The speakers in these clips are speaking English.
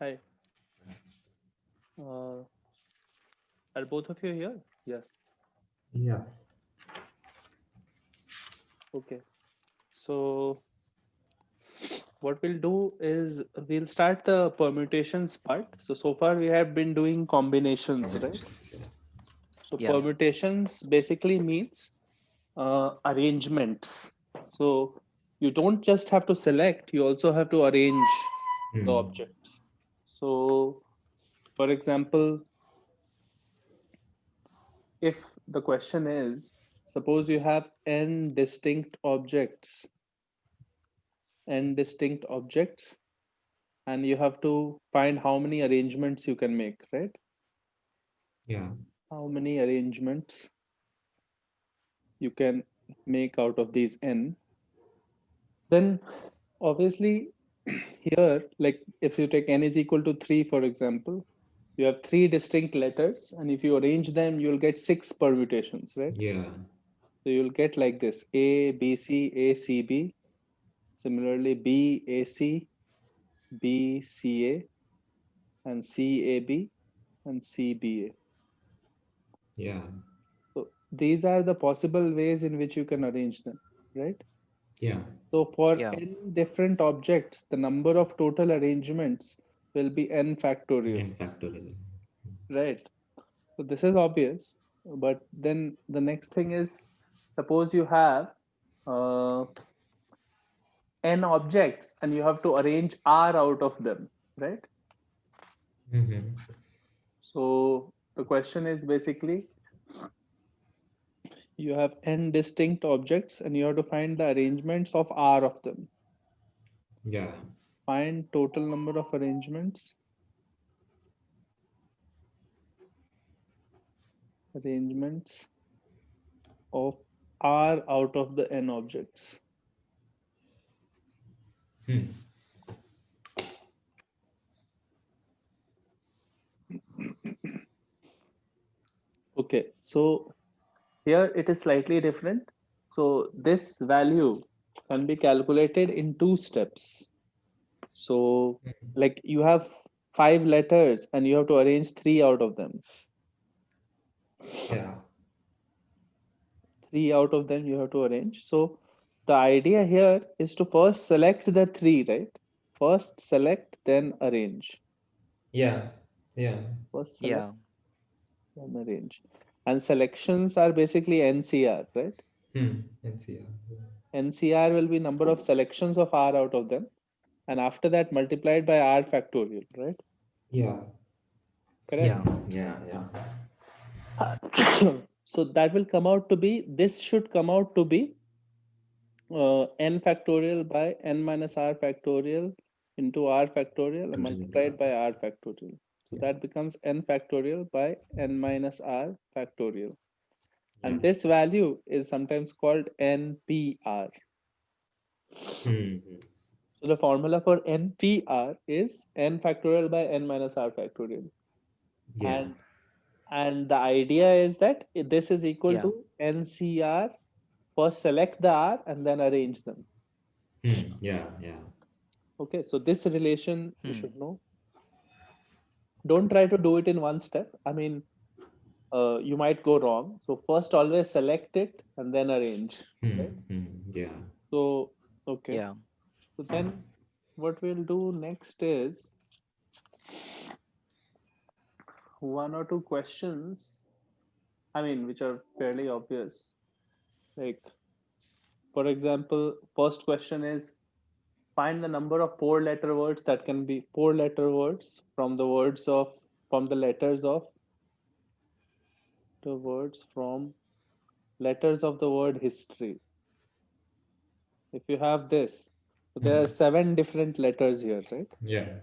Hi. Uh, are both of you here? Yeah. Yeah. Okay. So what we'll do is we'll start the permutations part. So far we have been doing combinations, right? Combinations. Yeah. So Yeah. permutations basically means arrangements. So you don't just have to select, you also have to arrange the Hmm. objects. So for example, if the question is, suppose you have n distinct objects, and you have to find how many arrangements you can make, right? Yeah. How many arrangements you can make out of these n. Then obviously here, like if you take n is equal to 3, for example, you have three distinct letters, and if you arrange them, you'll get six permutations, right? Yeah. So you'll get like this: A, B, C, A, C, B. Similarly, B, A, C, B, C, A, and C, A, B, and C, B, A. Yeah. So these are the possible ways in which you can arrange them, right? Yeah. So for Yeah. n different objects, the number of total arrangements will be n factorial, And factorial. right? So this is obvious, but then the next thing is, suppose you have uh, n objects and you have to arrange r out of them, right? Mm-hmm. So the question is basically, you have n distinct objects and you have to find the arrangements of r of them. Yeah. Find total number of arrangements of r out of the n objects. Hmm. Okay, so here it is slightly different. So this value can be calculated in two steps. So like you have five letters and you have to arrange three out of them. Yeah. Three out of them you have to arrange. So the idea here is to first select the three, right? First select, then arrange. Yeah. Yeah. First select, Yeah. then arrange. And selections are basically NCR, right? Hmm. And see. NCR will be number of selections of R out of them. And after that, multiplied by R factorial, right? Yeah. Correct. Yeah. Hmm. Yeah. Yeah. So that will come out to be, this should come out to be n factorial by n minus r factorial into r factorial multiplied by r factorial. So Yeah. that becomes n factorial by n minus r factorial. Yeah. And this value is sometimes called NPR. Hmm. So the formula for NPR is n factorial by n minus r factorial. Yeah. And the idea is that this is equal Yeah. to NCR. First select the R and then arrange them. Hmm. Yeah. Yeah. Okay, so this relation you Hmm. should know. Don't try to do it in one step. I mean, you might go wrong. So first always select it and then arrange, Hmm. right? Hmm. Yeah. So, okay. Yeah. So then what we'll do next is one or two questions, I mean, which are fairly obvious. Like, for example, first question is, find the number of four-letter words that can be four-letter words from the words of, from the letters of the words from letters of the word history. If you have this, so there Hmm. are seven different letters here, right? Yeah.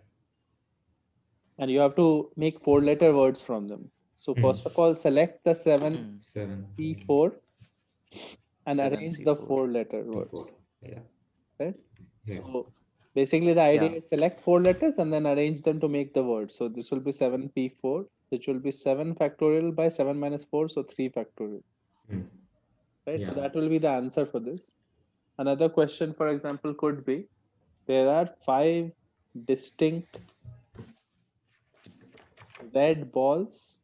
And you have to make four-letter words from them. So Hmm. first of all, select the seven Hmm. Seven. P4 and arrange the 7C4. four-letter P4. words, Yeah. right? Yeah. So basically the idea Yeah. is select four letters and then arrange them to make the word. So this will be 7P4, which will be 7 factorial by 7 minus 4, so 3 factorial, Hmm. right? So Yeah. that will be the answer for this. Another question, for example, could be, there are five distinct red balls.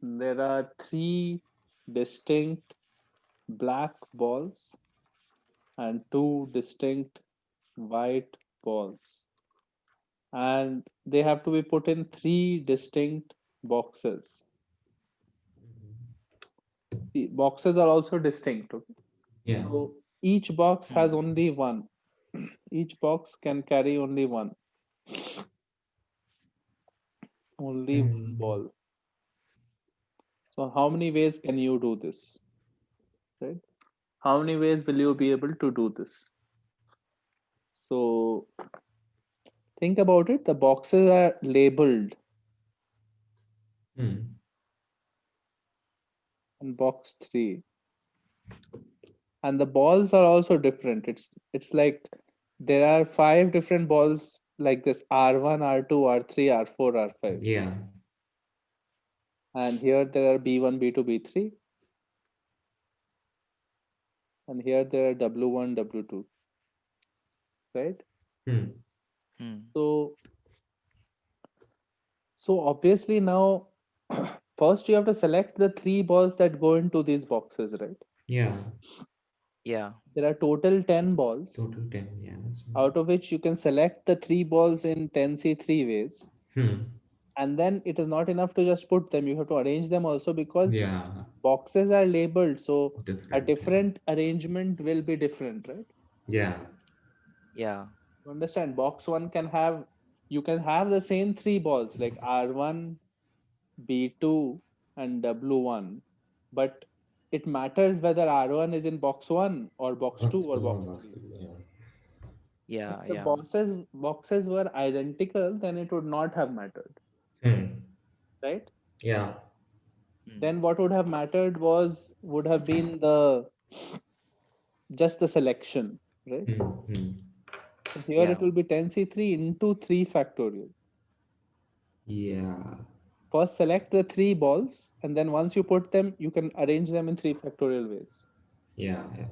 There are 3 distinct black balls and 2 distinct white balls. And they have to be put in 3 distinct boxes. The boxes are also distinct. Okay? Yeah. So each box has Hmm. only one. Each box can carry only one. Only one Mm. ball. So how many ways can you do this? Right? How many ways will you be able to do this? So think about it. The boxes are labeled Mm. in box 3. And the balls are also different. It's like there are 5 different balls like this: R1, R2, R3, R4, R5. Yeah. And here there are B1, B2, B3. And here there are W1, W2. Right? Mm. Hmm. So obviously now first you have to select the 3 balls that go into these boxes, right? Yeah. Yeah. There are total 10 balls, Total 10. Yeah. That's out of which you can select the 3 balls in 10C3 ways. And then it is not enough to just put them, you have to arrange them also, because Yeah. boxes are labeled, so a Different. different arrangement will be different, right? Yeah. Yeah. You understand? Box 1 can have, you can have the same 3 balls like R1, B2 and W1, but it matters whether R1 is in box 1 or box 2 or box 3. Yeah. If Yeah. the Yeah. boxes were identical, then it would not have mattered, Hmm. right? Yeah. Hmm. Then what would have mattered would have been the just the selection, right? Hmm. Hmm. So here it Yeah. will be 10C3 into 3 factorial. Yeah. First select the 3 balls, and then once you put them, you can arrange them in 3 factorial ways. Yeah. Yeah.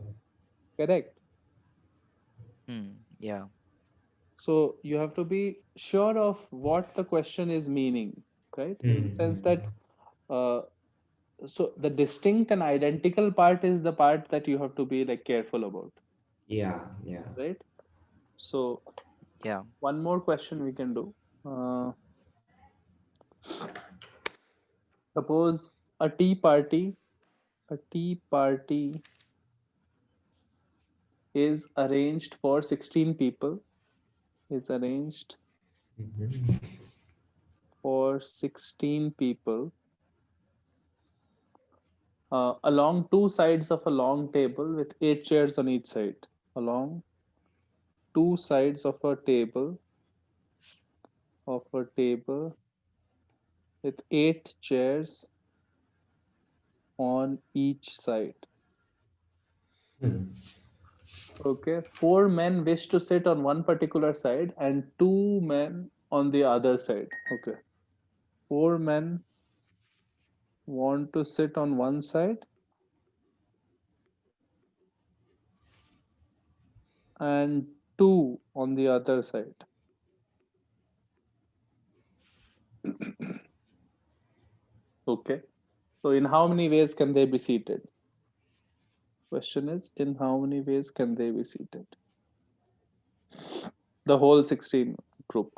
Correct? Hmm. Yeah. So you have to be sure of what the question is meaning, right? In the Hmm. sense Hmm. that uh, so the distinct and identical part is the part that you have to be like careful about, Yeah. Yeah. right? So Yeah. one more question we can do. Suppose a tea party, a tea party is arranged for 16 people, is arranged Mhm. for 16 people along 2 sides of a long table with 8 chairs on each side. Along 2 sides of a table with 8 chairs on each side. Hmm. Okay, 4 men wish to sit on one particular side and 2 men on the other side. Okay, 4 men want to sit on one side and 2 on the other side. Okay, so in how many ways can they be seated? Question is, in how many ways can they be seated? The whole 16 group.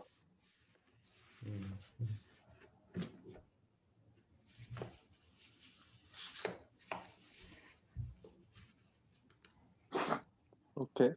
Okay.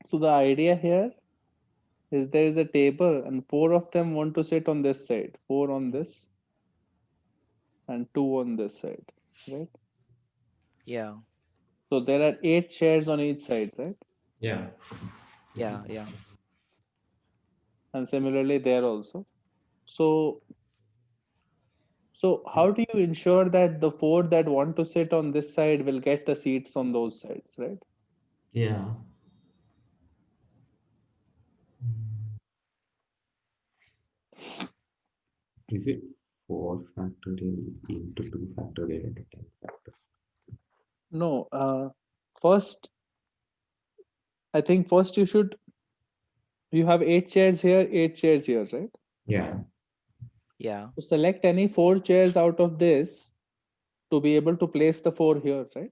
So the idea here is there is a table and 4 of them want to sit on this side, 4 on this and 2 on this side, right? Yeah. So there are 8 chairs on each side, right? Yeah. Yeah. Yeah. And similarly there also. So how do you ensure that the 4 that want to sit on this side will get the seats on those sides, right? Yeah. Is it 4 factorial into 2 factorial into 10 factorial? No, first, I think first you have 8 chairs here, 8 chairs here, right? Yeah. Yeah. So select any 4 chairs out of this to be able to place the 4 here, right?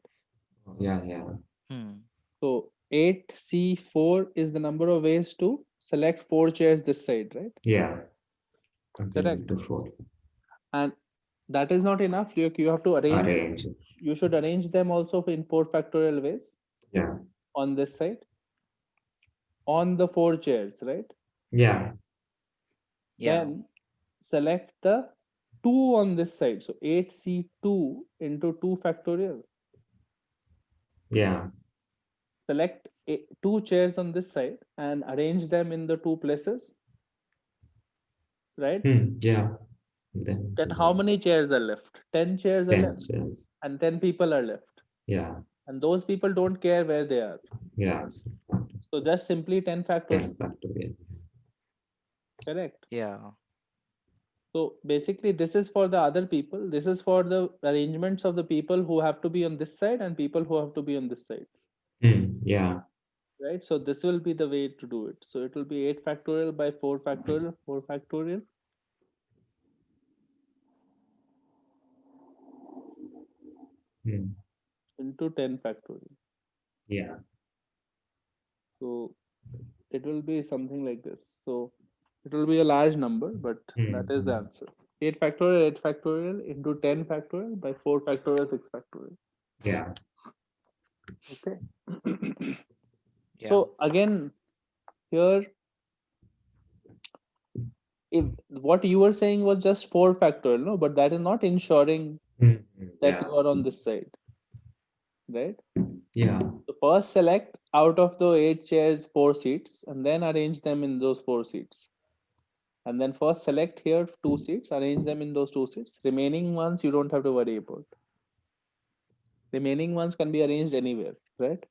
Yeah. Yeah. Hmm. So 8C4 is the number of ways to select 4 chairs this side, right? Yeah. Something Correct. into 4. And that is not enough. You have to arrange, Arrange. you should arrange them also in 4 factorial ways Yeah. on this side, on the 4 chairs, right? Yeah. Yeah. Then select the 2 on this side. So 8C2 into 2 factorial. Yeah. Select 2 chairs on this side and arrange them in the 2 places, right? Yeah. Then Then how many chairs are left? 10 chairs are 10 left chairs. and 10 people are left. Yeah. And those people don't care where they are. Yeah. So just simply 10 factorial. 10 factorial. Correct. Yeah. So basically this is for the other people. This is for the arrangements of the people who have to be on this side and people who have to be on this side. Yeah. Right. So this will be the way to do it. So it will be 8 factorial by 4 factorial, 4 factorial. Into 10 factorial. Yeah. So it will be something like this. So it will be a large number, but that is the answer. 8 factorial into 10 factorial by 4 factorial, 6 factorial. Yeah. Okay. Yeah. So again, here, if what you were saying was just 4 factorial, no, but that is not ensuring that you are on this side, right? Yeah. So first select out of the 8 chairs 4 seats and then arrange them in those 4 seats. And then first select here 2 seats, arrange them in those 2 seats. Remaining ones you don't have to worry about. Remaining ones can be arranged anywhere, right?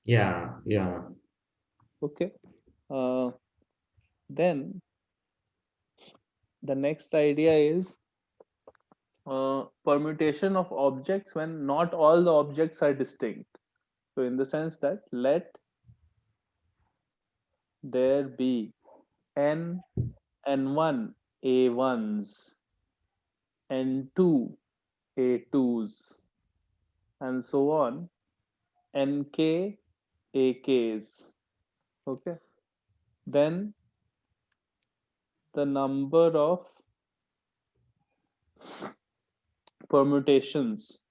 Yeah. Yeah. Okay. Then the next idea is permutation of objects when not all the objects are distinct. So in the sense that let there be n n1 a1s n2 a2s and so on nk AKs. Okay. Then the number of permutations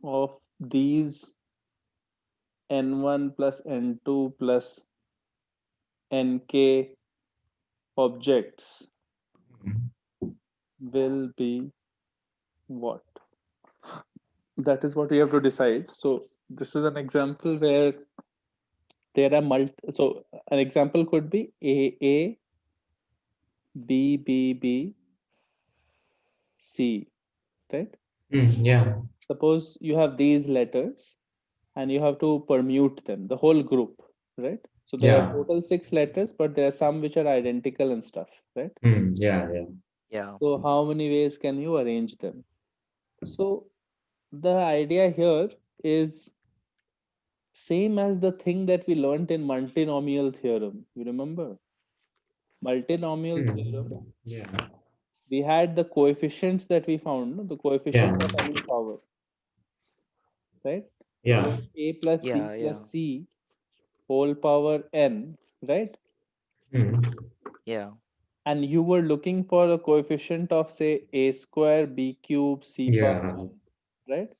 of these n1 plus n2 plus nk objects will be what? That is what we have to decide. So this is an example where there are so an example could be a b b b c, right? Yeah. Suppose you have these letters and you have to permute them, the whole group, right? So there are Yeah. total 6 letters, but there are some which are identical and stuff, right? Yeah. Yeah. Yeah. So how many ways can you arrange them? So the idea here is same as the thing that we learned in multinomial theorem. You remember? Multinomial theorem, Yeah. we had the coefficients that we found, no? The coefficients of any power, right? Yeah. A plus B Yeah. Yeah. plus C whole power n, right? Yeah. and you were looking for the coefficient of say a square, b cube, c power, Yeah. right?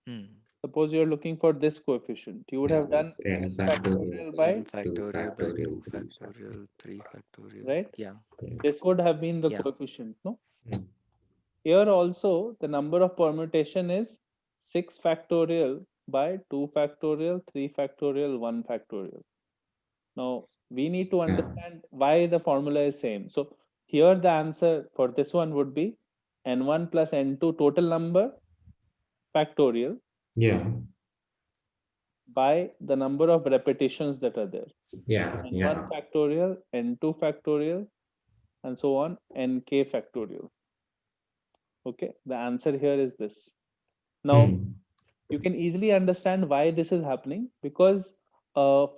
Hmm. Suppose you're looking for this coefficient. You would Yeah, have done it's n n factorial factorial by by, N 2 factorial by factorial, 2 3 factorial. factorial, 3 factorial. right? Yeah. Yeah. This would have been the Yeah. coefficient, no? Hmm. Here also, the number of permutation is 6 factorial by 2 factorial, 3 factorial, 1 factorial. Now, we need to Yeah. understand why the formula is same. So, here the answer for this one would be n1 plus n2 total number factorial Yeah. by the number of repetitions that are there. Yeah. N1 Yeah. factorial, n2 factorial, and so on, nk factorial. Okay, the answer here is this. Now, Hmm. you can easily understand why this is happening because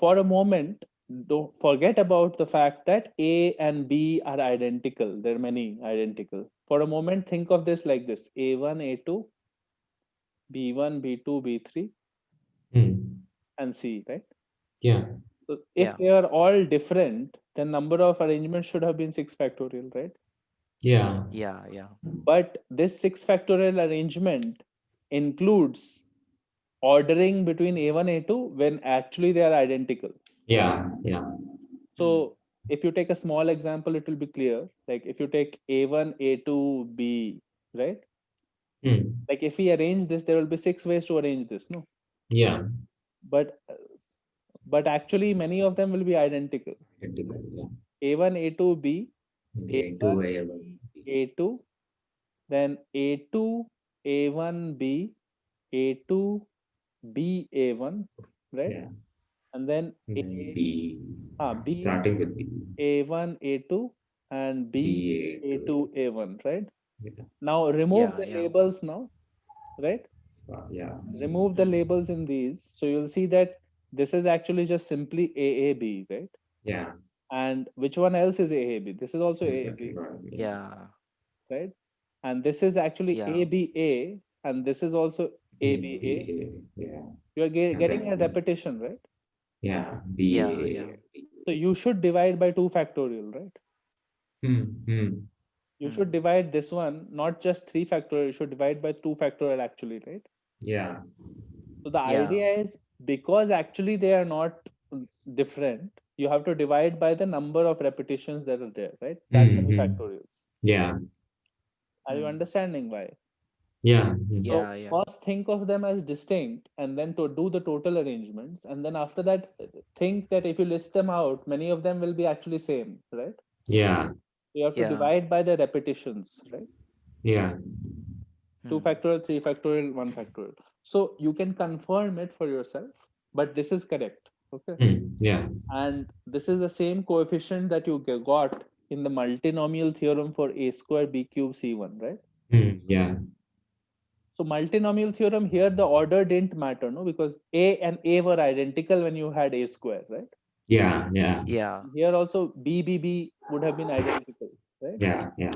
for a moment, don't forget about the fact that A and B are identical. There are many identical. For a moment, think of this like this: A1, A2, B1, B2, B3, Hmm. and C, right? Yeah. So if Yeah. they are all different, then number of arrangements should have been 6 factorial, right? Yeah. Yeah. Yeah. But this 6 factorial arrangement includes ordering between A1, A2 when actually they are identical. Yeah. Yeah. Hmm. So if you take a small example, it will be clear. Like if you take A1, A2, B, right? Hmm. Like if we arrange this, there will be 6 ways to arrange this, no? Yeah. But but actually many of them will be identical. Identical. Yeah. A1, A2, B, Maybe A1, A2, A1. B, A2, then A2, A1, B, A2, B, A1, right? Yeah. And then B. B, Starting with B. A1, A2, and B, B, A2. A2, A1, right? Yeah. Now remove Yeah. the Yeah. labels now, right? Yeah. Remove the Hmm. labels in these. So you'll see that this is actually just simply AAB, right? Yeah. And which one else is AAB? This is also The second AAB, one. Yeah. right? And this is actually Yeah. ABA, and this is also ABA. Yeah. You're And getting a then, repetition, right? yeah. Yeah. Yeah. So you should divide by 2 factorial, right? Hmm. Hmm. You Hmm. should divide this one, not just 3 factorial, you should divide by 2 factorial actually, right? Yeah. So the Yeah. idea is because actually they are not different, you have to divide by the number of repetitions that are there, right? That Hmm. many Hmm. factorials. Yeah. Are you Hmm. understanding why? Yeah. Hmm. So Yeah. Yeah. first think of them as distinct and then to do the total arrangements. And then after that, think that if you list them out, many of them will be actually same, right? Yeah. You have to Yeah. divide by the repetitions, right? Yeah. 2 Hmm. factorial, 3 factorial, 1 factorial. So you can confirm it for yourself, but this is correct. Okay. Hmm. Yeah. And this is the same coefficient that you got in the multinomial theorem for a square b cube c1, right? Hmm. Yeah. So multinomial theorem here, the order didn't matter, no, because a and a were identical when you had a square, right? Yeah. Yeah. Yeah. Here also b would have been identical, right? Yeah. Yeah.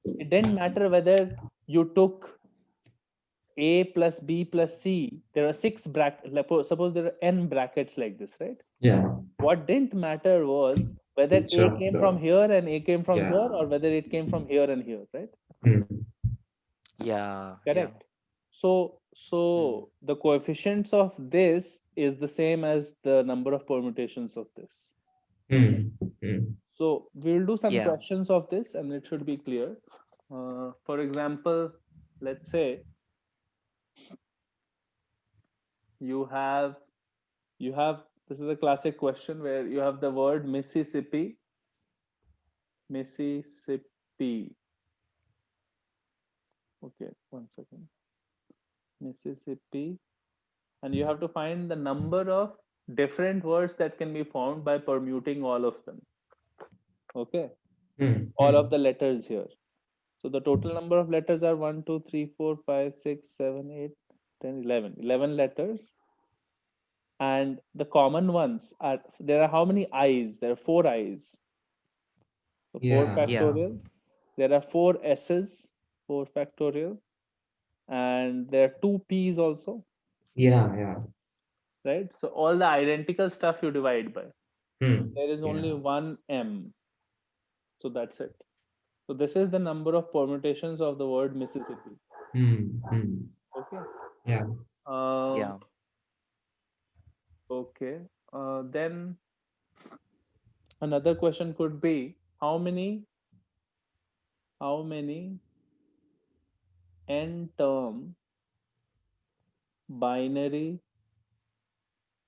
It didn't matter whether you took a plus b plus c. There are 6 brackets. Suppose there are n brackets like this, right? Yeah. What didn't matter was whether Which A of came from the, here and A came from here, yeah. or whether it came from here and here, right? Hmm. Yeah. Yeah. Correct. So, Hmm. the coefficients of this is the same as the number of permutations of this. Hmm. Hmm. So we will do some Yeah. questions of this, and it should be clear. For example, let's say you have this is a classic question where you have the word Mississippi, Mississippi. Okay, one second. Mississippi, and you have to find the number of different words that can be found by permuting all of them. Okay, Hmm. all Hmm. of the letters here. So the total number of letters are 1, 2, 3, 4, 5, 6, 7, 8, 10, 11. 11 letters. And the common ones are there are how many I's? There are 4 I's. So 4 Yeah. Yeah. factorial. There are 4 S's, 4 factorial. And there are 2 P's also, Yeah. Yeah. right? So all the identical stuff you divide by. Hmm. There is Yeah. only one M. So that's it. So this is the number of permutations of the word Mississippi. Okay. Yeah. Yeah. Okay. Then another question could be how many n-term binary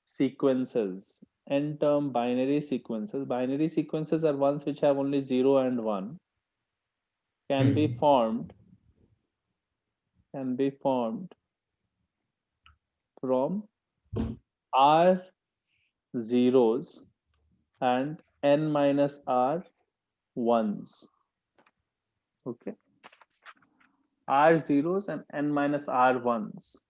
sequences. N-term binary sequences. Binary sequences are ones which have only 0 and 1. Can be formed from r zeros and n minus r ones. Okay, r zeros and n minus r ones.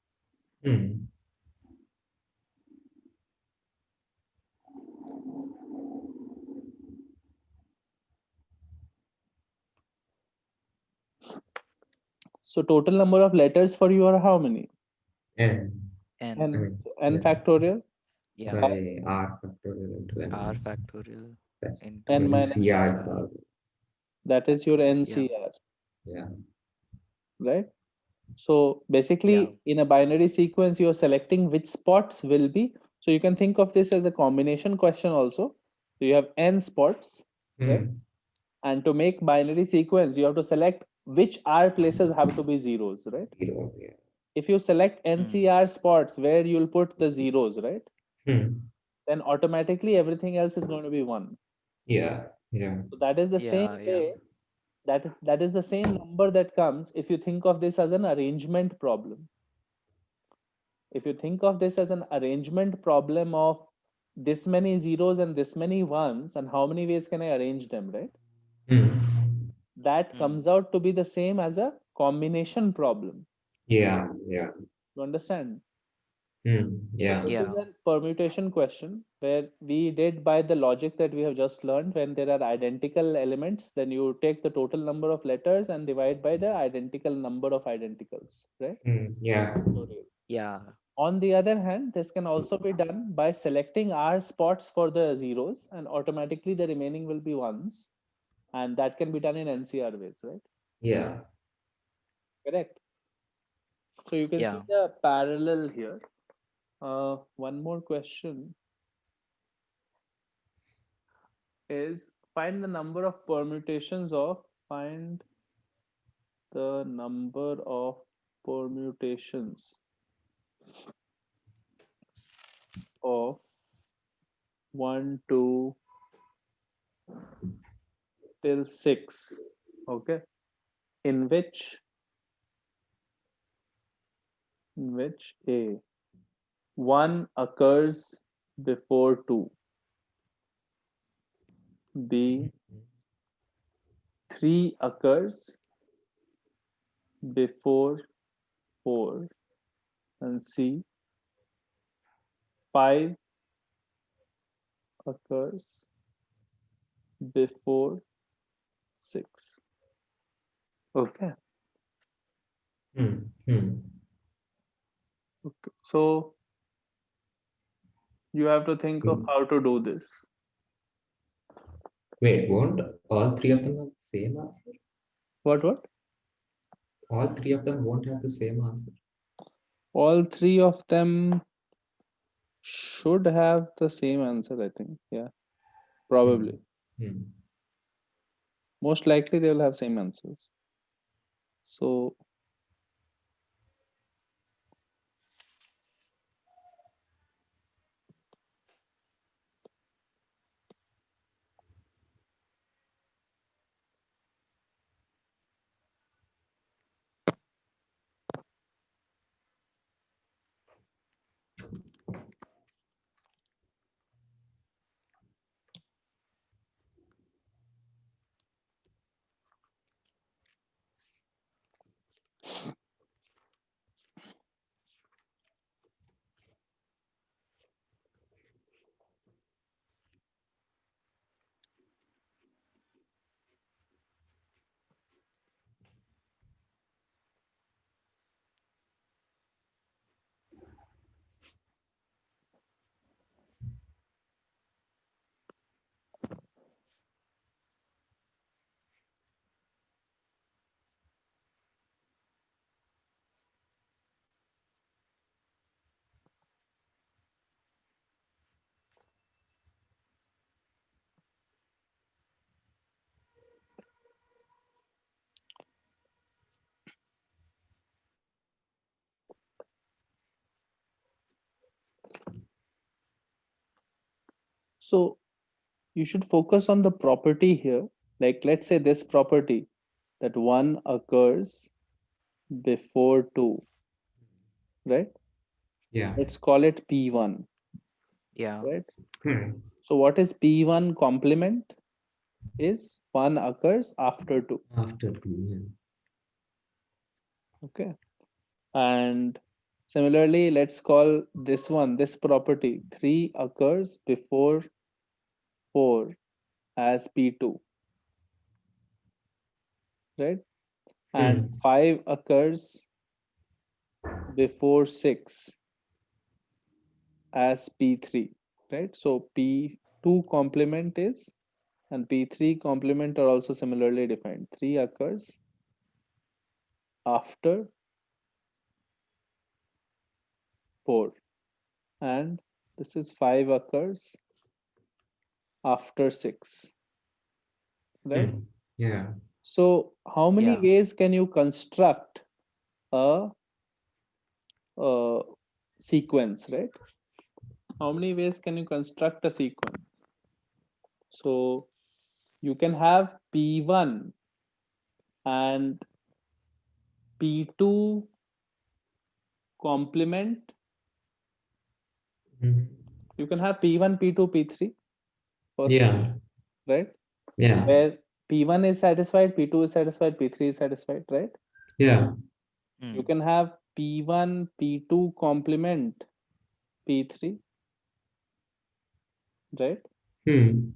So total number of letters for you are how many? N. N. N. mean, So n yeah. factorial Yeah. By R factorial into N. R factorial That's into n minus NCR. NCR. that is your Yeah. NCR, Yeah. right? So basically, Yeah. in a binary sequence, you're selecting which spots will be. So you can think of this as a combination question also. So you have n spots, right? And to make binary sequence, you have to select which r places have to be zeros, right? Zero. Yeah. If you select NCR spots where you'll put the zeros, right? Hmm. Then automatically everything else is going to be one. Yeah. Yeah. So that is the same Yeah. Yeah. way that is the same number that comes if you think of this as an arrangement problem. If you think of this as an arrangement problem of this many zeros and this many ones and how many ways can I arrange them, right? That Hmm. comes out to be the same as a combination problem. Yeah. Yeah. You understand? Yeah. This is Yeah. a permutation question where we did by the logic that we have just learned. When there are identical elements, then you take the total number of letters and divide by the identical number of identicals, right? Yeah. Yeah. On the other hand, this can also be done by selecting R spots for the zeros and automatically the remaining will be ones. And that can be done in NCR ways, right? Yeah. Correct. So you can see Yeah. the parallel here. One more question is find the number of permutations of find the number of permutations of 1 2 till 6, okay, in which a 1 occurs before 2, b 3 occurs before 4, and c 5 occurs before 6. Okay. Okay. So you have to think of how to do this. Wait, won't all three of them have the same answer? What? All three of them won't have the same answer. All three of them should have the same answer, I think. Yeah, probably. Most likely they will have same answers. So So you should focus on the property here. Like let's say this property that 1 occurs before 2, right? Yeah. Let's call it P1, Yeah. right? Hmm. So what is P1 complement? Is 1 occurs after 2, After 2, yeah. okay? And similarly, let's call this one, this property 3 occurs before 4 as P2, right? And Hmm. 5 occurs before 6 as P3, right? So P2 complement is, and P3 complement are also similarly defined. 3 occurs after 4, and this is 5 occurs after 6, right? Hmm. Yeah. So how many Yeah. ways can you construct a, a sequence, right? How many ways can you construct a sequence? So you can have P1 and P2 complement. Mhm. You can have P1, P2, P3 first, Yeah. right? Yeah. Where P1 is satisfied, P2 is satisfied, P3 is satisfied, right? Yeah. You Mm. can have P1, P2 complement P3, right? Hmm.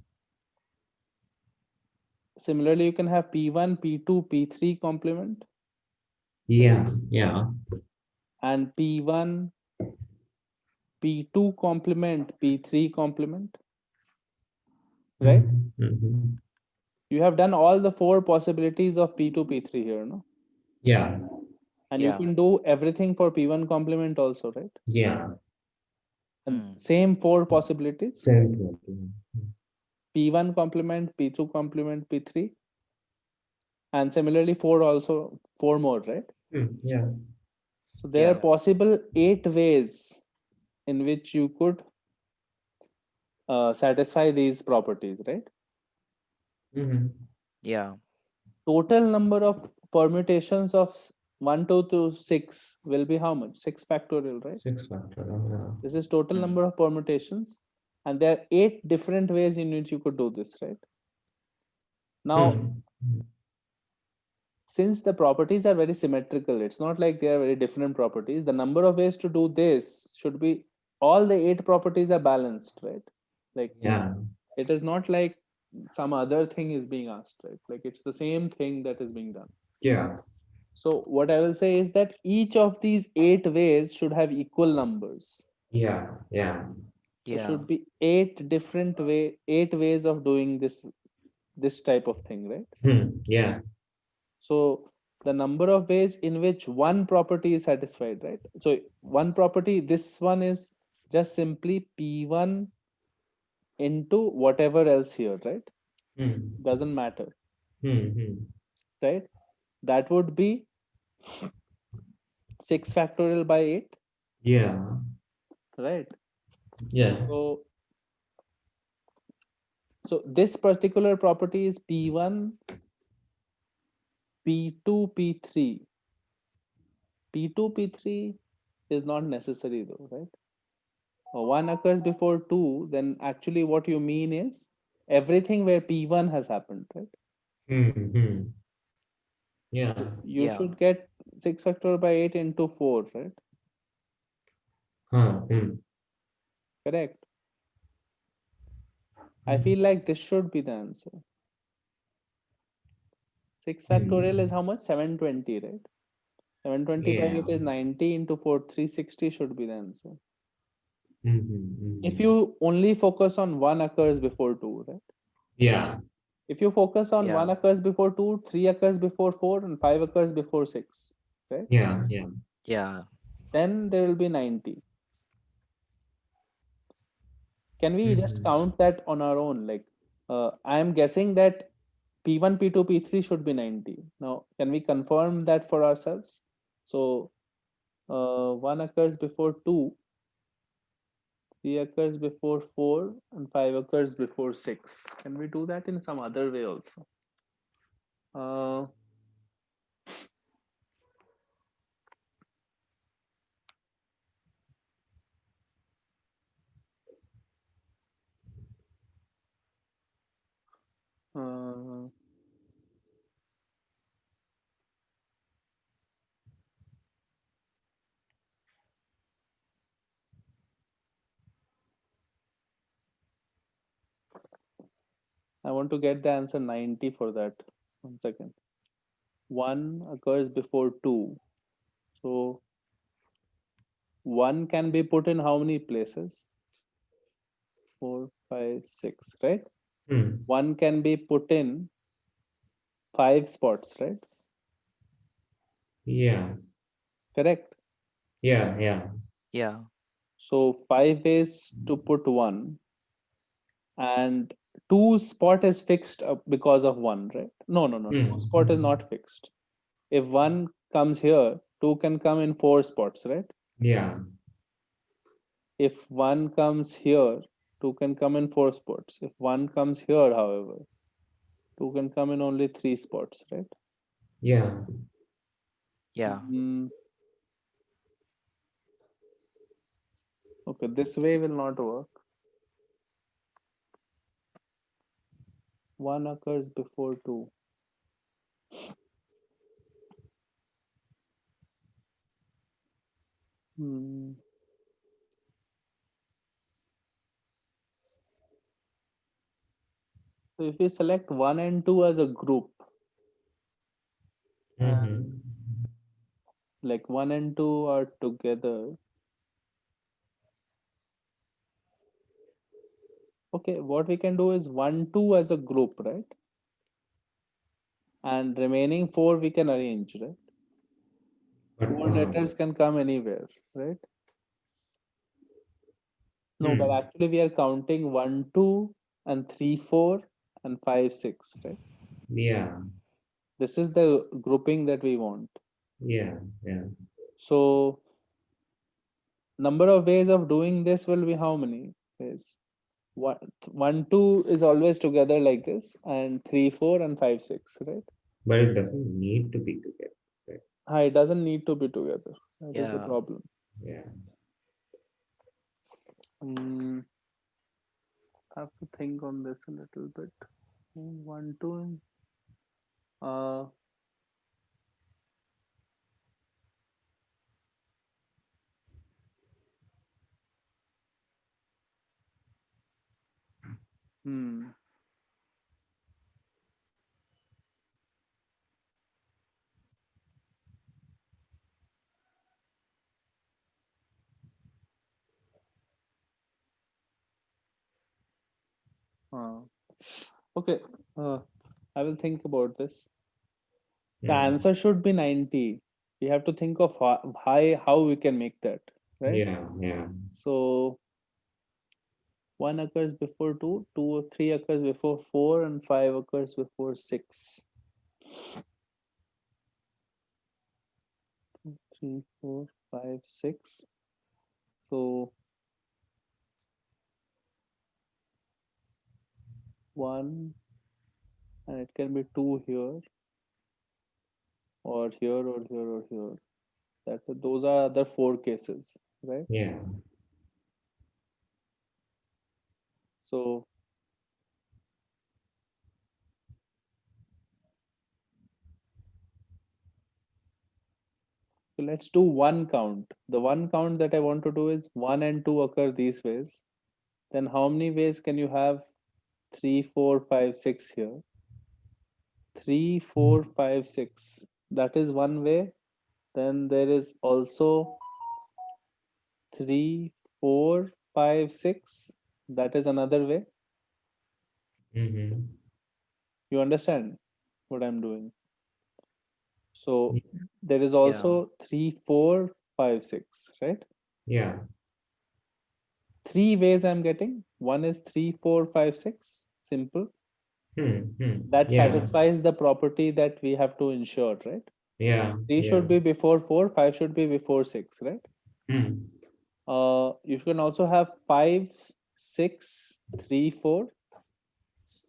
Similarly, you can have P1, P2, P3 complement Yeah. Yeah. and P1, P2 complement P3 complement, right? Mhm. Mhm. You have done all the 4 possibilities of P2, P3 here, no? Yeah. And you Yeah. can do everything for P1 complement also, right? Yeah. And Mm. same 4 possibilities, Same problem. P1 complement, P2 complement, P3, and similarly 4 also, 4 more, right? Yeah. So there are Yeah. possible 8 ways in which you could satisfy these properties, right? Mhm. Yeah. Total number of permutations of 1, 2 to 6 will be how much? 6 factorial, right? 6 factor. Yeah. This is total Mm. number of permutations, and there are 8 different ways in which you could do this, right? Now, Hmm. since the properties are very symmetrical, it's not like they are very different properties. The number of ways to do this should be, all the 8 properties are balanced, right? Like Yeah. it is not like some other thing is being asked, right? Like it's the same thing that is being done. Yeah. So what I will say is that each of these 8 ways should have equal numbers. Yeah. Yeah. So Yeah. should be 8 ways of doing this type of thing, right? Yeah. So the number of ways in which one property is satisfied, right? So one property, this one is just simply P1 into whatever else here, right? Hmm. Doesn't matter, Hmm. right? That would be 6 factorial by 8, Yeah. right? Yeah. So so this particular property is P1, P2, P3. P2, P3 is not necessary though, right? 1 occurs before 2, then actually what you mean is everything where P1 has happened, right? Hmm. So Yeah. you Yeah. should get 6 factorial by 8 into 4, right? Huh. Hmm. Correct. I feel like this should be the answer. 6 factorial is Hmm. how much? 720, right? 720 by Yeah. 8 is 90 into 4, 360 should be the answer. If Hmm. you only focus on 1 occurs before 2, right? Yeah. If you focus on 1 Yeah. occurs before 2, 3 occurs before 4, and 5 occurs before 6, right? Yeah. Yeah. Yeah. Then there will be 90. Can we just Hmm. count that on our own? Like, I am guessing that P1, P2, P3 should be 90. Now, can we confirm that for ourselves? So, 1 occurs before 2, 3 occurs before 4 and 5 occurs before 6. Can we do that in some other way also? Uh, uh, I want to get the answer 90 for that. 1 second. 1 occurs before 2. So 1 can be put in how many places? 4, 5, 6, right? Hmm. 1 can be put in 5 spots, right? Yeah. Correct. Yeah. Yeah. Yeah. So 5 ways to put 1, and 2 spot is fixed because of 1, right? No, no, no. 2 spot is Hmm. not fixed. If 1 comes here, 2 can come in 4 spots, right? Yeah. If 1 comes here, 2 can come in 4 spots. If 1 comes here, however, 2 can come in only 3 spots, right? Yeah. Yeah. Mm, okay, this way will not work. 1 occurs before 2. Hmm. So if we select 1 and 2 as a group, and Hmm. like 1 and 2 are together, okay, what we can do is 1, 2 as a group, right? And remaining 4 we can arrange, right? But 4 letters can come anywhere, right? No, but hmm. actually we are counting 1, 2, and 3, 4, and 5, 6, right? Yeah. This is the grouping that we want. Yeah. Yeah. So number of ways of doing this will be how many ways? 1, 2 is always together like this, and 3, 4, and 5, 6, right? But it doesn't need to be together. Right? It doesn't need to be together. That is the Yeah. problem. Yeah. Mm, I have to think on this a little bit. 1, 2. Uh, hmm. Uh, okay. I will think about this. The Hmm. answer should be 90. We have to think of how we can make that, right? Yeah. Yeah. So 1 occurs before 2, 2 or 3 occurs before 4, and 5 occurs before 6. 2, 3, 4, 5, 6. So 1, and it can be 2 here, or here, or here, or here. Those are other 4 cases, right? Yeah. So let's do one count. The one count that I want to do is 1 and 2 occur these ways. Then how many ways can you have 3, 4, 5, 6 here? 3, 4, 5, 6. That is one way. Then there is also 3, 4, 5, 6. That is another way. Hmm. You understand what I'm doing? So Yeah. there is Yeah. also 3, 4, 5, 6, right? Yeah. 3 ways I'm getting. One is 3, 4, 5, 6. Simple. Hmm. Hmm. That Yeah. satisfies the property that we have to ensure, right? Yeah. 3 Yeah. should be before 4, 5 should be before 6, right? Hmm. You can also have 5, 6, 3, 4,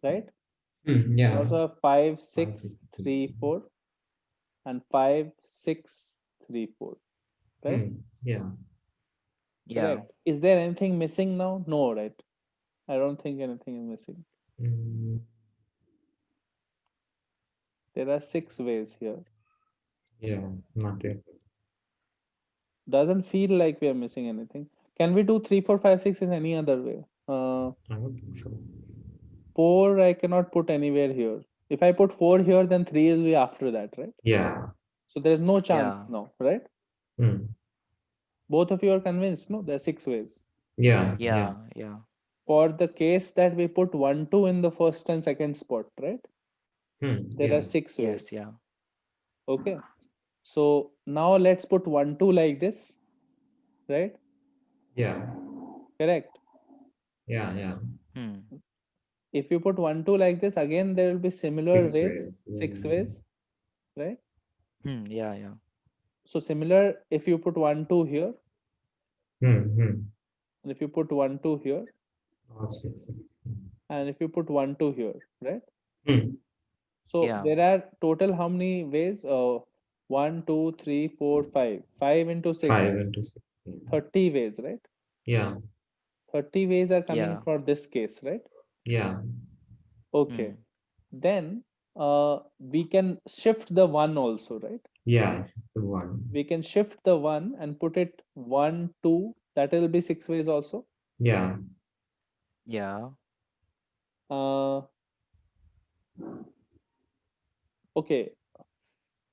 right? You Yeah. also have 5, 6, 6, 3, 4, and 5, 6, 3, 4, right? Yeah. Yeah. Correct. Is there anything missing now? No, right? I don't think anything is missing. Mm, There are 6 ways here. yeah. Nothing. Doesn't feel like we are missing anything. Can we do 3, 4, 5, 6 in any other way? I don't think so. 4 I cannot put anywhere here. If I put 4 here, then 3 will be after that, right? Yeah. So there's no chance Yeah. now, right? Mm. Both of you are convinced, no? There are 6 ways. Yeah. Yeah. Yeah. For the case that we put 1, 2 in the first and second spot, right? There Yeah. are 6 Yes. ways. Yeah. Okay. So now let's put 1, 2 like this, right? Yeah. Correct. Yeah. Yeah. Hmm. If you put 1, 2 like this, again there will be similar 6 ways, ways. 6 Yeah. ways, right? Yeah. Yeah. So similar if you put 1, 2 here, Mm. and if you put 1, 2 here, Oh, 6. and if you put 1, 2 here, right? Mm. So Yeah. there are total how many ways? 1, 2, 3, 4, 5. 5 into 6, 5 into 6. 30 ways, right? Yeah. 30 ways are coming Yeah. for this case, right? Yeah. Okay. Hmm. Then we can shift the 1 also, right? Yeah. The 1. We can shift the 1 and put it 1, 2. That will be 6 ways also. Yeah. Yeah. Uh, okay.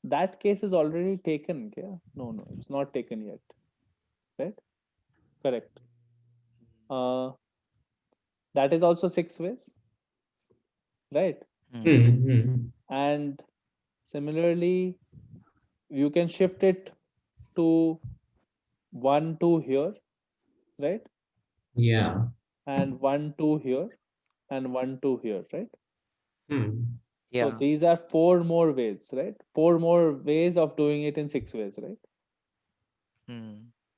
That case is already taken. Yeah? No, it's not taken yet. Right? Correct. That is also 6 ways. Right? Hmm. Mm. And similarly, you can shift it to 1, 2 here, right? Yeah. And 1, 2 here, and 1, 2 here, right? Mm. So Yeah. these are 4 more ways, right? 4 more ways of doing it in 6 ways, right? Hmm.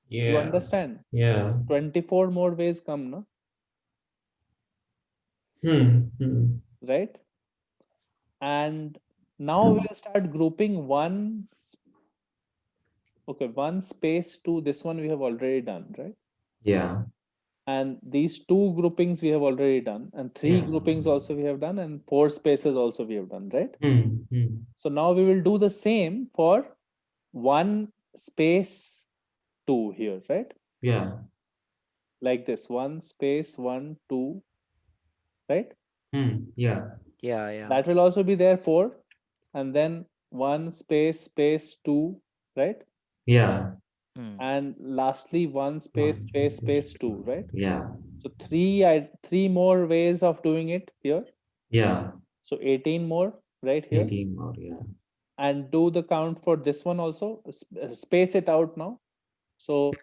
You Yeah. understand? Yeah. 24 more ways come, no? Mm. Right? And now we'll start grouping one space to this one we have already done, right? Yeah. And these 2 groupings we have already done, and 3 Yeah. groupings also we have done, and 4 spaces also we have done, right? Mm. So now we will do the same for 1 space 2 here, right? Yeah. Like this, 1 space 1, 2, right? Yeah. Yeah. Yeah. That will also be there 4, and then 1 space 2, right? Yeah. Hmm. And lastly 1 1. space 2, right? Yeah. So 3 more ways of doing it here. Yeah. So 18 more right here. 18 more. Yeah. And do the count for this one also. Space it out now. So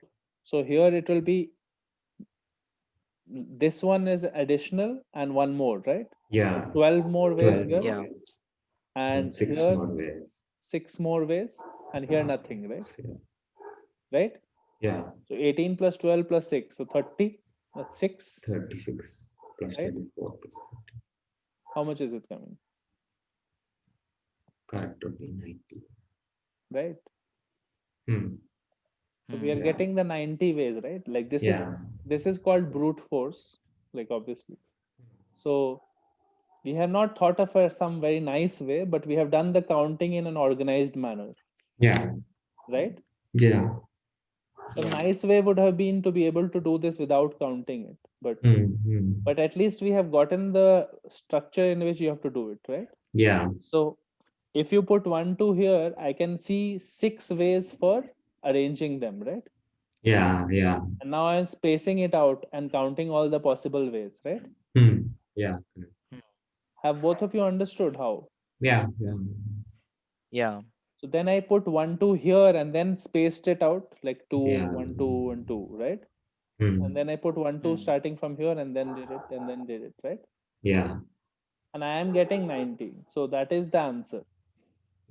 here it will be, this one is additional and one more, right? Yeah. 12 more ways 12 here, more Yeah. ways. and 6 here more ways. 6 more ways, and here nothing, right? Yeah. Right? Yeah. So 18 plus 12 plus 6, so 30. That's 6, 36 plus right? 24 plus 30. How much is it coming? Correct. Would be 90. Right? Hmm. So we are Yeah. getting the 90 ways, right? Like Yeah. this is called brute force, like obviously. So we have not thought of some very nice way, but we have done the counting in an organized manner, Yeah. right? Yeah. So Yeah. nice way would have been to be able to do this without counting it, Hmm. but at least we have gotten the structure in which you have to do it, right? Yeah. So if you put 1, 2 here, I can see 6 ways for arranging them, right? Yeah. Yeah. And now I'm spacing it out and counting all the possible ways, right? Yeah. Hmm. Have both of you understood how? Yeah. Yeah. Yeah. So then I put 1, 2 here and then spaced it out like 2, Yeah. 1, 2, and 2, right? Hmm. And then I put 1, 2 Hmm. starting from here and then did it and then did it, right? Yeah. And I am getting 90. So that is the answer.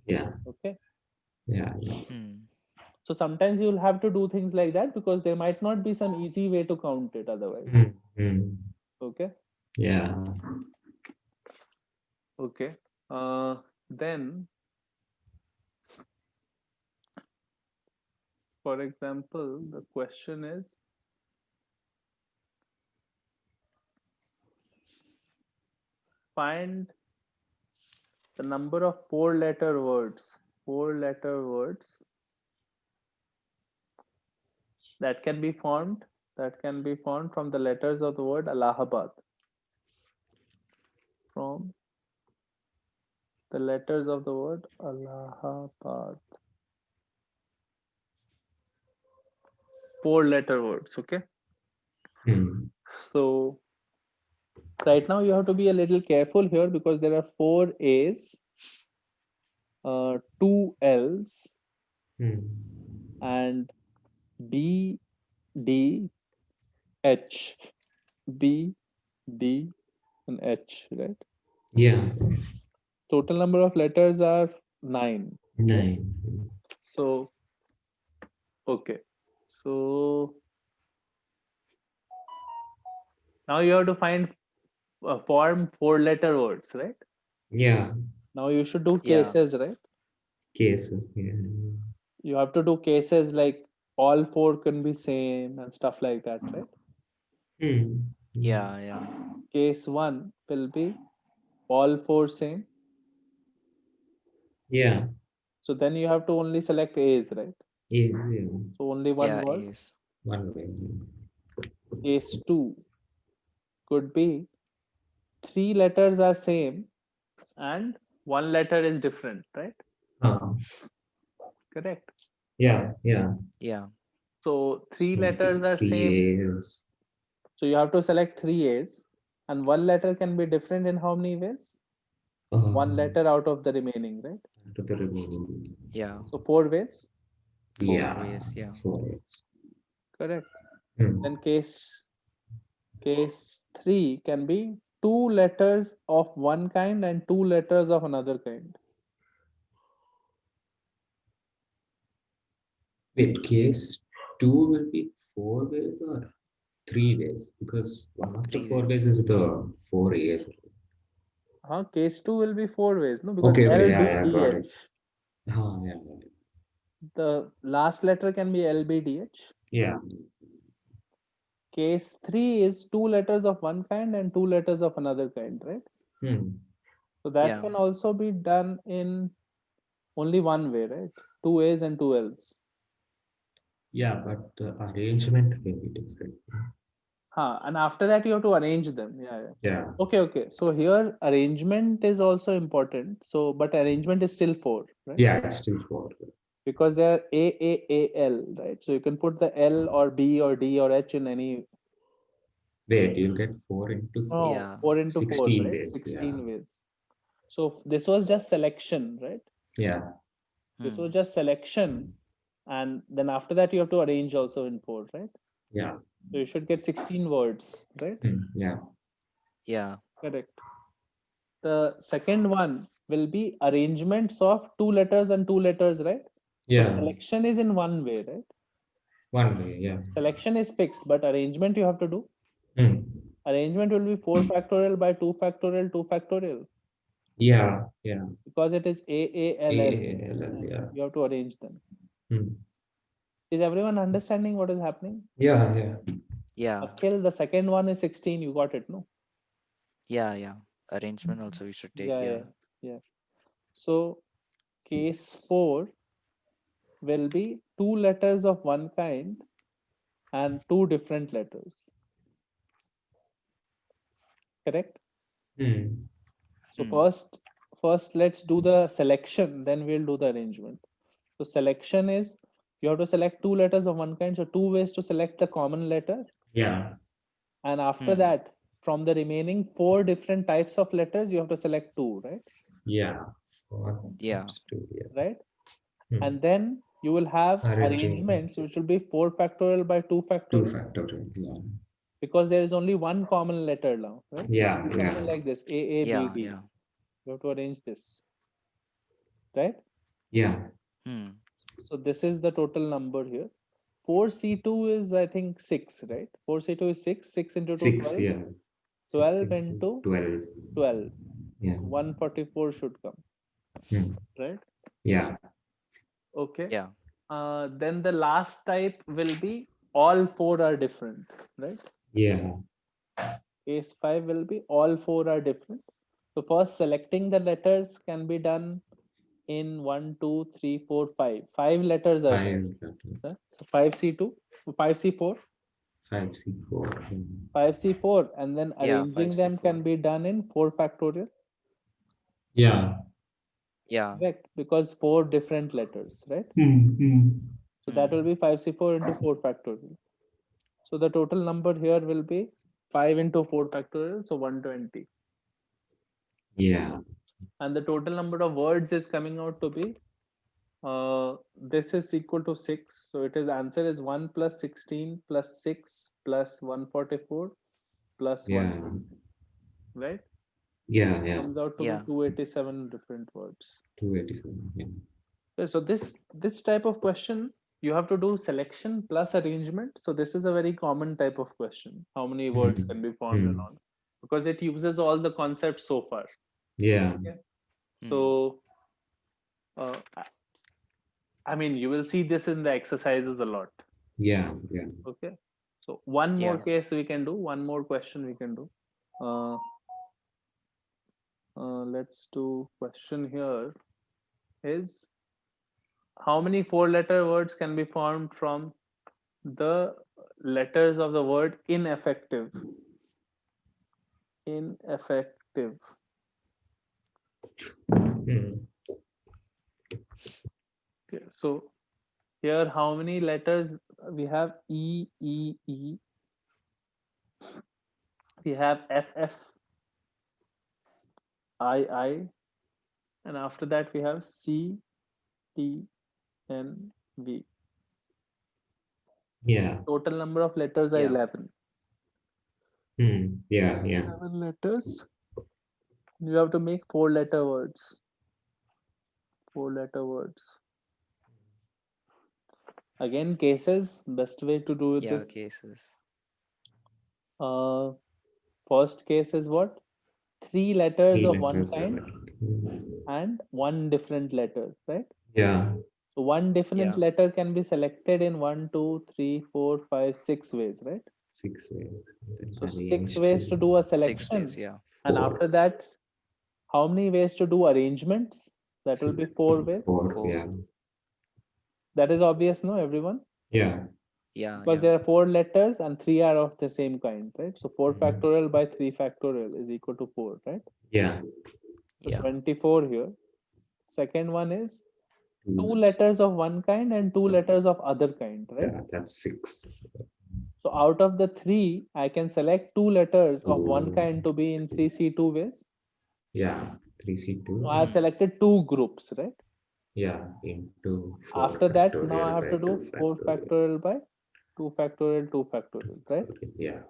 Yeah. Okay. Yeah. Hmm. So sometimes you'll have to do things like that because there might not be some easy way to count it otherwise. Okay. Yeah. Okay. Then, for example, the question is, find the number of four-letter words. Four-letter words that can be formed. That can be formed from the letters of the word Allahabad. From the letters of the word Allahabad. Four-letter words. Okay. So right now you have to be a little careful here because there are four A's, two L's, and B, D, H, B, D, and H, right? Yeah. Total number of letters are 9. 9. So, okay. So now you have to find form four-letter words, right? Yeah. Now you should do Yeah. cases, right? Cases. Yeah. You have to do cases like all four can be same and stuff like that, right? Yeah. Yeah. Case 1 will be all four same. Yeah. So then you have to only select A's, right? Yeah. So only one Yeah. word. Is. One way. Case 2 could be three letters are same and one letter is different, right? Correct. Yeah. Yeah. Yeah. So three letters are same. 3 A's. So you have to select three A's and one letter can be different in how many ways? One letter out of the remaining, right? To the remaining. Yeah. So four ways. Four Yeah. ways. Yeah. 4 A's. Correct. Then case 3 can be two letters of one kind and two letters of another kind. Wait, case 2 will be 4 ways or 3 ways? Because one of the 3 4 ways. ways is the 4 A's. Case 2 will be four ways, no? Because Okay, L, yeah, B, yeah, D, got H. it. Yeah, got it. The last letter can be L, B, D, H. Yeah. Case 3 is two letters of one kind and two letters of another kind, right? So that Yeah. can also be done in only one way, right? Two A's and two L's. Yeah, but the arrangement will be different. And after that you have to arrange them. Yeah. Yeah. Okay. So here arrangement is also important. So, but arrangement is still 4, right? Yeah, it's still 4. Because they are L, right? So you can put the L or B or D or H in any. Wait, you'll get 4 into 4. Yeah. 4 into 4, 16 right? ways. 16 Yeah. ways. So this was just selection, right? Yeah. This was just selection. And then after that, you have to arrange also in 4, right? Yeah. So you should get 16 words, right? Yeah. Yeah. Correct. The second one will be arrangements of two letters and two letters, right? So Yeah. selection is in one way, right? One way. Yeah. Selection is fixed, but arrangement you have to do. Arrangement will be 4 factorial by 2 factorial, 2 factorial. Yeah. Yeah. Because it is AALL. Yeah. You have to arrange them. Is everyone understanding what is happening? Yeah. Yeah. Yeah. Akhil, the second one is 16. You got it, no? Yeah. Yeah. Arrangement also we should take. Yeah. So case 4 will be two letters of one kind and two different letters. Correct? So first let's do the selection, then we'll do the arrangement. So selection is you have to select two letters of one kind. So two ways to select the common letter. Yeah. And after that, from the remaining 4 different types of letters, you have to select 2, right? Yeah. Yeah. Right? And then you will have arrangements which will be 4 factorial by 2 factorial. 2 factorial. Yeah. Because there is only one common letter now, right? Yeah. Something like this, A, A, B, Yeah. B. Yeah. You have to arrange this, right? Yeah. So this is the total number here. 4C2 is, I think, 6, right? 4C2 is 6. 6 into 2, 6, 12. yeah. 12 into into 12. 12. Yeah. So 144 should come, Hmm. right? Yeah. Okay. Yeah. Then the last type will be all four are different, right? Yeah. Case 5 will be all four are different. So first selecting the letters can be done in 1, 2, 3, 4, 5. 5 letters are there. 5 letters. Right? So 5C2, 5C4, 5C4. 5C4, and then Yeah, arranging them 5C4. can be done in 4 factorial, Yeah. Yeah. correct? Because 4 different letters, right? So that will Hmm. be 5C4 into 4 factorial. So the total number here will be 5 into 4 factorial, so 120. Yeah. And the total number of words is coming out to be this is equal to 6. So it is answer is 1 plus 16 plus 6 plus 144 plus Yeah. 120, right? Yeah. Yeah. Comes out to be Yeah. 287 different words. 287. Yeah. Okay, so this type of question you have to do selection plus arrangement. So this is a very common type of question. How many words Hmm. can be formed and Hmm. all? Because it uses all the concepts so far. Yeah. Okay. Hmm. So I mean, you will see this in the exercises a lot. Yeah. Yeah. Okay. So one more Yeah. case we can do, one more question we can do. Uh, let's do question here is how many four-letter words can be formed from the letters of the word ineffective? Ineffective. Hmm. Okay. So here, how many letters we have? E, E, E. We have F, F, I, and after that we have C, T, N, V. Yeah. Total number of letters are Yeah. 11. Hmm. Yeah. Yeah. 11 letters. You have to make four-letter words. Four-letter words. Again, cases. Best way to do Yeah. this. Cases. First case is what? Three letters 3 of one letters. kind and one different letter, right? Yeah. So one different Yeah. letter can be selected in 1, 2, 3, 4, 5, 6 ways, right? 6 ways. Then So 6 arranged ways to in do a 6 ways. selection. Yeah. And 4. after that, how many ways to do arrangements? That will be 4 ways. 4. 4. Yeah. That is obvious, no, everyone? Yeah. Yeah. Because Yeah. there are 4 letters and 3 are of the same kind, right? So 4 Mhm. factorial by 3 factorial is equal to 4, right? Yeah. So Yeah. 24 here. Second one is 2 Two. letters of one kind and 2 letters of other kind, right? Yeah. That's 6. So out of the 3, I can select 2 letters of one Two. kind to be in 3C2 ways. Yeah. 3C2. So I have Hmm. selected 2 groups, right? Yeah. Into 4 After that, now I factorial have by to do 2 4 factorial. factorial by 2 factorial, 2 factorial, right? Yeah.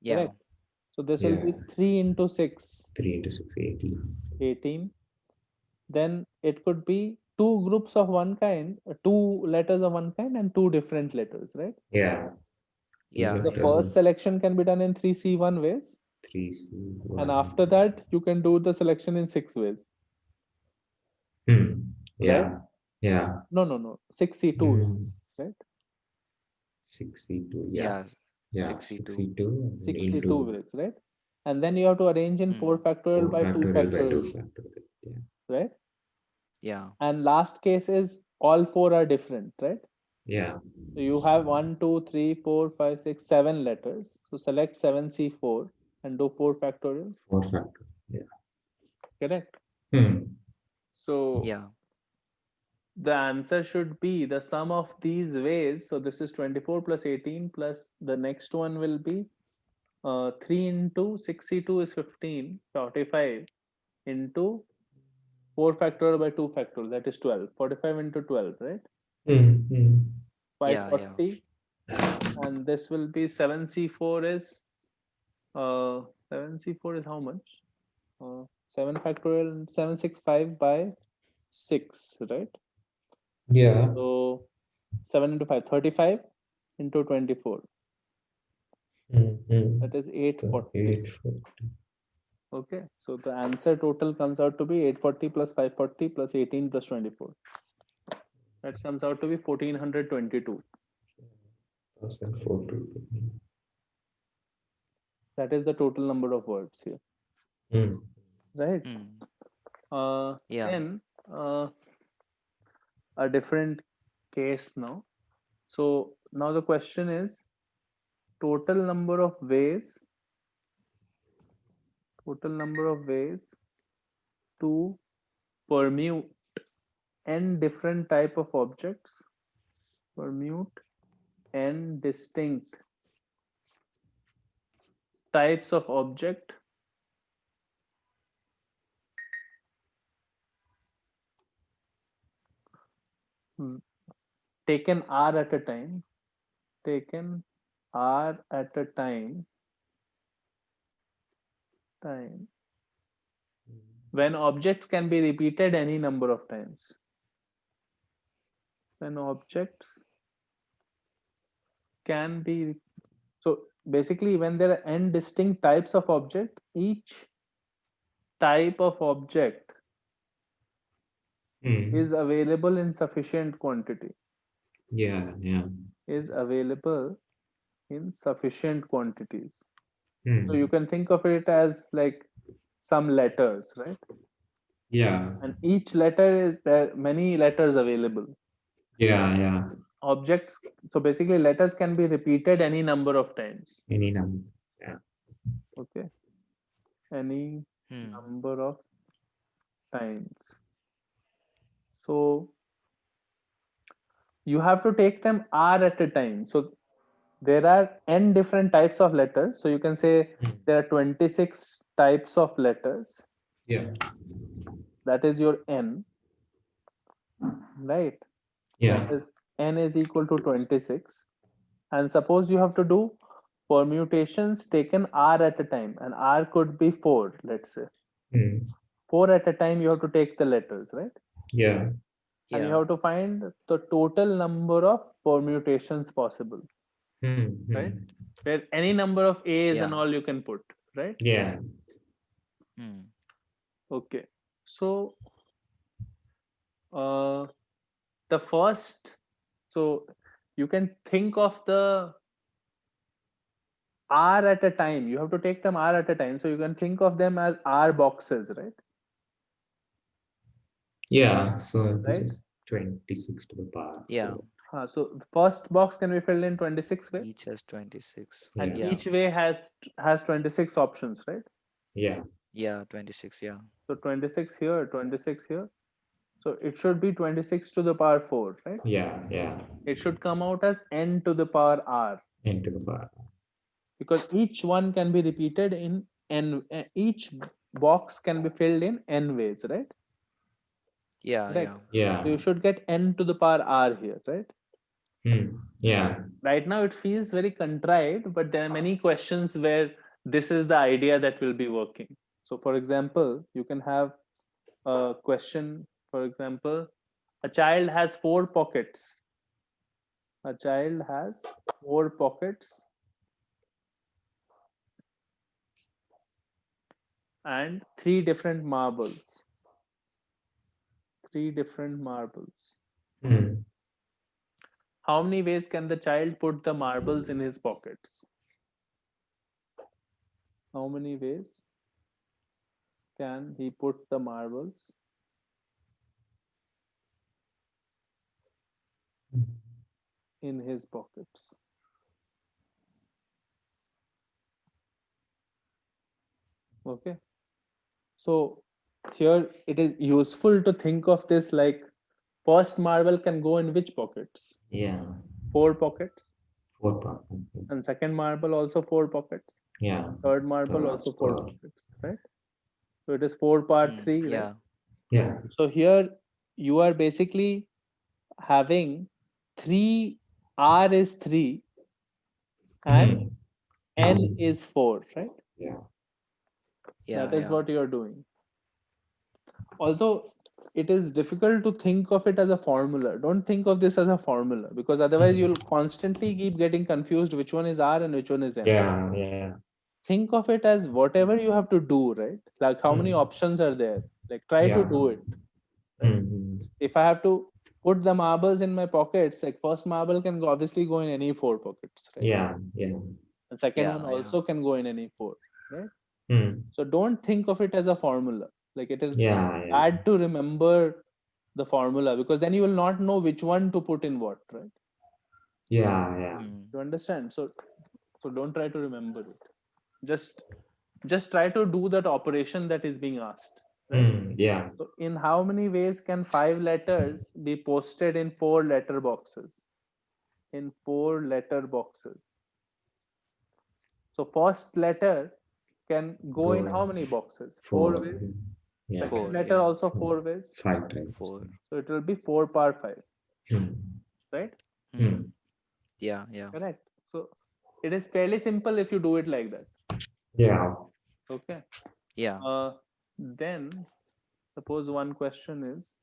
Yeah. Correct. So this will be Yeah. 3 into 6, 3 into 6, 18. 18. Then it could be 2 groups of one kind, 2 letters of one kind and 2 different letters, right? Yeah. Yeah. The Yeah. first selection can be done in 3C1 ways. 3C1. And after that, you can do the selection in 6 ways, Hmm. right? Yeah. Yeah. No. 6C2 ways, right? 6C2. Yeah. Yeah. Yeah. 62. 6C2 and 6C2 into ways, right? And then you have to arrange in 4 Hmm. factorial 4 by 2 factorial by 2 factorial, factorial. Yeah. right? Yeah. And last case is all 4 are different, right? Yeah. So you have 1, 2, 3, 4, 5, 6, 7 letters. So select 7C4 and do 4 factorial, 4 factorial. Yeah. correct? Hmm. So Yeah. the answer should be the sum of these ways. So this is 24 plus 18 plus the next one will be 3 into 6C2 is 15, 45 into 4 factorial by 2 factorial, that is 12. 45 into 12, right? Hmm. Hmm. Yeah. Yeah. 540. And this will be 7C4 is 7C4 is how much? 7 factorial 765 by 6, right? Yeah. So 7 into 5, 35 into 24. Mm-hmm. That is 840. 840. Okay, so the answer total comes out to be 840 plus 540 plus 18 plus 24. That comes out to be 1422. 1422. That is the total number of words here, Mm. right? Yeah. Then a different case now. So now the question is total number of ways to permute n different type of objects, permute n distinct types of object taken r at a time, taken r at a time when objects can be repeated any number of times. When objects can be, so basically when there are n distinct types of object, each type of object Mm. is available in sufficient quantity, Yeah, yeah. is available in sufficient quantities. So you Mm. can think of it as like some letters, right? Yeah, And each letter is there many letters available. yeah, yeah. Objects, so basically letters can be repeated any number of times. Any number. Yeah. Okay, any Hmm. number of times. So you have to take them r at a time. So there are n different types of letters. So you can say Mm. there are 26 types of letters. Yeah, That is your n, right? yeah. That is n is equal to 26. And suppose you have to do permutations taken r at a time, and r could be 4, let's say. Mm. 4 at a time you have to take the letters, right? Yeah. And you Yeah. have to find the total number of permutations possible, Mm. right? Mm. Where any number of a's and Yeah. all you can put, right? Yeah. Hmm. Okay, so the first, so you can think of the r at a time, you have to take them r at a time, so you can think of them as r boxes, right? Yeah. So this Right. is 26 to the power. Yeah. So the first box can be filled in 26 ways, Each has 26. and Yeah. Yeah. each way has 26 options, right? Yeah. Yeah. 26. Yeah. So 26 here, 26 here. So it should be 26 to the power 4, right? Yeah. Yeah. It should come out as n to the power r, N to the power. because each one can be repeated in n, each box can be filled in n ways, right? Yeah. Correct. Yeah. Yeah. So you should get n to the power r here, right? Mm. Yeah. Right now it feels very contrived, but there are many questions where this is the idea that will be working. So for example, you can have a question, for example, a child has 4 pockets. A child has 4 pockets and 3 different marbles. 3 different marbles. Mm. How many ways can the child put the marbles in his pockets? How many ways can he put the marbles in his pockets? Okay. So here it is useful to think of this like first marble can go in which pockets? Yeah. 4 pockets. 4 power. And second marble also 4 pockets. Yeah. Third marble Third, also four third. pockets, right? So it is 4 power Hmm. 3, right? Yeah. Yeah. So here you are basically having 3, r is 3 and Mm. n Mm. is 4, right? Yeah. Yeah. That is Yeah. what you are doing. Although it is difficult to think of it as a formula. Don't think of this as a formula, because otherwise you'll constantly keep getting confused which one is R and which one is N. Yeah. Think of it as whatever you have to do, right? Like how many options are there? Like try to Yeah. do it. Right? Mhm. If I have to put the marbles in my pockets, like first marble can obviously go in any four pockets, right? Yeah. And second one Yeah, also can go in any four, right? Mm. So don't think of it as a formula. Like it is Yeah. bad to remember the formula, because then you will not know which one to put in what, right? Yeah. You understand? So don't try to remember it. Just try to do that operation that is being asked, right? Yeah. So in how many ways can 5 letters be posted in 4 letter boxes? In 4 letter boxes. So first letter can go in how many boxes? 4 ways. Yeah. Second 4, letter yeah. also 4 ways. 5 times. 4. So it will be 4 power 5, Mm. right? Yeah. Correct. So it is fairly simple if you do it like that. Yeah. Okay. Yeah. Then suppose one question is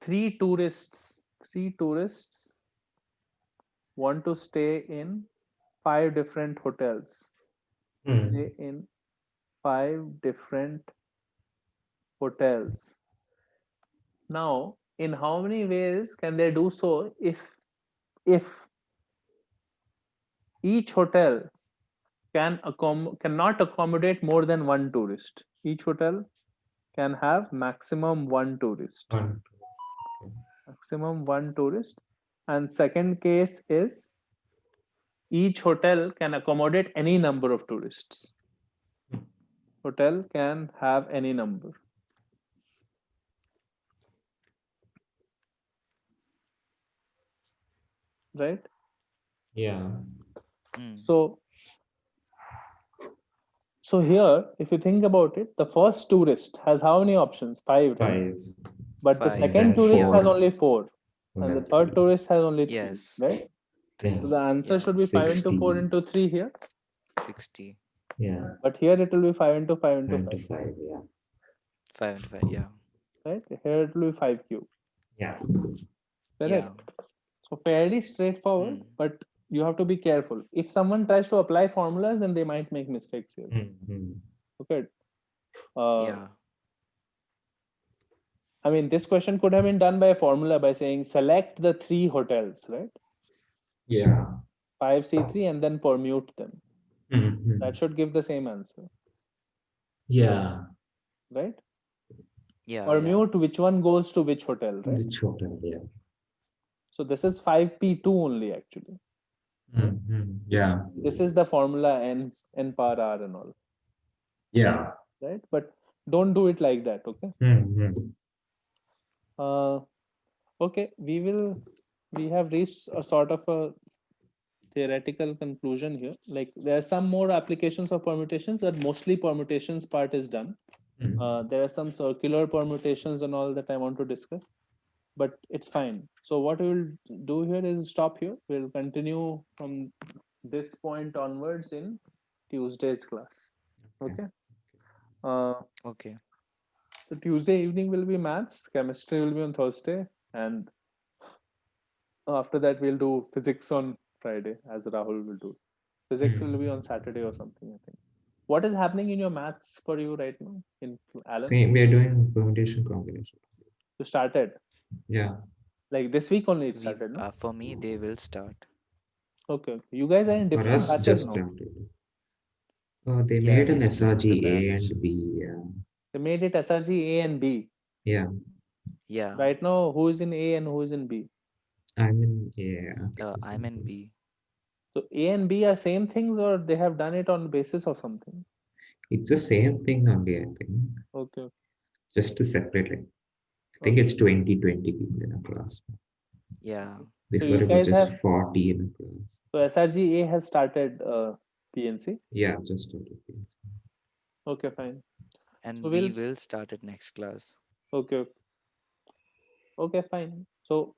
three tourists want to stay in 5 different hotels. Stay in 5 different hotels. Now, in how many ways can they do so if each hotel cannot accommodate more than one tourist? Each hotel can have maximum one tourist. One. Maximum one tourist. And second case is each hotel can accommodate any number of tourists. Hotel can have any number. Right? Yeah. So here, if you think about it, the first tourist has how many options? 5, right? 5. But the 5, second then tourist has 4. only 4. And the then third 3. tourist has only 3, yes. right? 3. So the answer Yeah. should be 5 into 4 60. into 3 here. 60. Yeah. But here it will be 5 into 5 into 9 to 5. 5. Yeah. 5 and 5. Yeah. Right? Here it will be 5 cube. Yeah. Correct. So fairly straightforward, but you have to be careful. If someone tries to apply formulas, then they might make mistakes here. Okay. Yeah. I mean, this question could have been done by a formula by saying select the 3 hotels, right? Yeah. 5C3 and then permute them. That should give the same answer, Yeah. right? Yeah. Permute which one goes to which hotel, right? Which hotel? Yeah. So this is 5P2 only actually. Yeah. This is the formula n power R and all, Yeah. right? But don't do it like that, okay? Okay, we have reached a sort of a theoretical conclusion here. Like there are some more applications of permutations, but mostly permutations part is done. There are some circular permutations and all that I want to discuss, but it's fine. So what we will do here is stop here. We'll continue from this point onwards in Tuesday's class. Okay. Okay. So Tuesday evening will be maths, chemistry will be on Thursday, and after that we'll do physics on Friday, as Rahul will do. Physics will be on Saturday or something, I think. What is happening in your maths for you right now in Alan? Same. We are doing permutation combination. You started Yeah. like this week only. It started, no? For me, they will start. Okay. You guys are in For different us, batches just now. started. Oh, they Yeah, made we an split the SRG A batch. and B. Yeah. They made it SRG A and B. Yeah. Yeah. Right now, who is in A and who is in B? I'm in A. I'm in B. So A and B are same things, or they have done it on basis of something? It's the same thing only, I think. Okay. Just to separate it. I think it's 20 people in a class. Yeah. Before you it was guys just have- 40 in a class. So SRG A has started PNC. Yeah, just 20 people. Okay, fine. And So we will start it next class. Okay. Okay, fine. So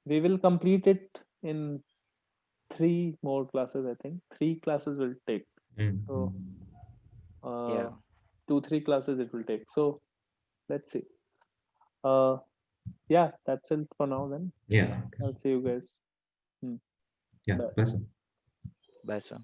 we will complete it in 3 more classes, I think. 3 classes will take. So Yeah. 2-3 classes it will take. So let's see. Yeah, that's it for now then. Yeah. I'll see you guys. Yeah. Bye. Pleasure. Bye, sir.